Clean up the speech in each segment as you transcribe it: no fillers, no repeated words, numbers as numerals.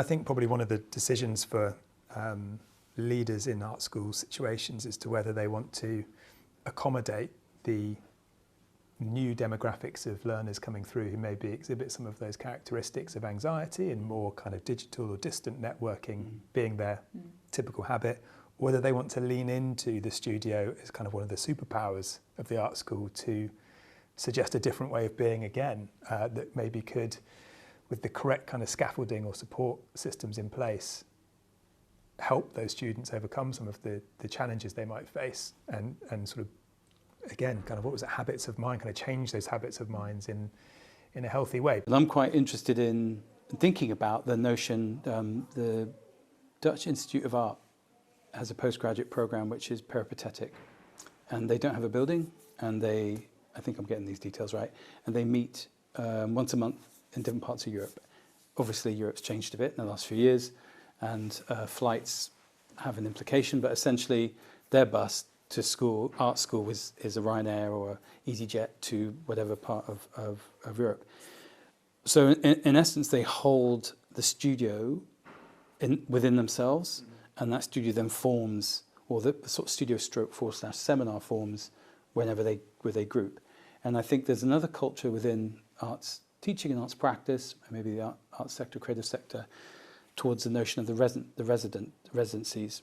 I think probably one of the decisions for leaders in art school situations as to whether they want to accommodate the new demographics of learners coming through who maybe exhibit some of those characteristics of anxiety and more kind of digital or distant networking being their typical habit, or whether they want to lean into the studio as kind of one of the superpowers of the art school to suggest a different way of being again, that maybe could, with the correct kind of scaffolding or support systems in place, help those students overcome some of the challenges they might face and sort of, again, kind of what was it, habits of mind, kind of change those habits of minds in a healthy way. And I'm quite interested in thinking about the notion, the Dutch Institute of Art has a postgraduate program which is peripatetic, and they don't have a building, and I think I'm getting these details right, and they meet once a month in different parts of Europe. Obviously Europe's changed a bit in the last few years, and flights have an implication, but essentially their bus to school, art school, is a Ryanair or EasyJet to whatever part of Europe. So in essence, they hold the studio within themselves, and that studio then forms, or the sort of studio stroke / seminar forms whenever they group. And I think there's another culture within arts teaching and arts practice, and maybe the arts sector, creative sector, towards the notion of the residencies,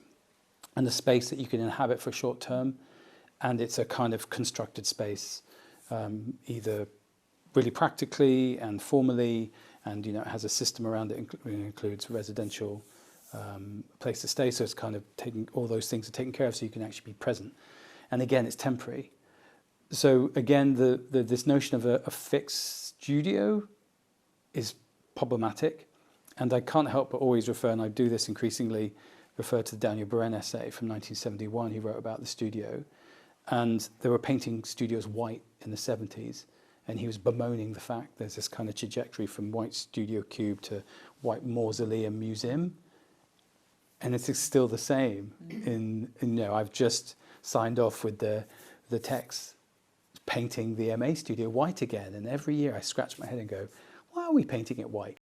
and the space that you can inhabit for short term, and it's a kind of constructed space, either really practically and formally, and it has a system around it, includes residential place to stay, so it's kind of taking all those things are taken care of, so you can actually be present. And again, it's temporary. So again, this notion of a fixed studio is problematic, and I can't help but always refer, and I do this increasingly, refer to the Daniel Buren essay from 1971 he wrote about the studio, and they were painting studios white in the 70s, and he was bemoaning the fact there's this kind of trajectory from white studio cube to white mausoleum museum, and it's still the same. I've just signed off with the text painting the MA studio white again, and every year I scratch my head and go, why are we painting it white?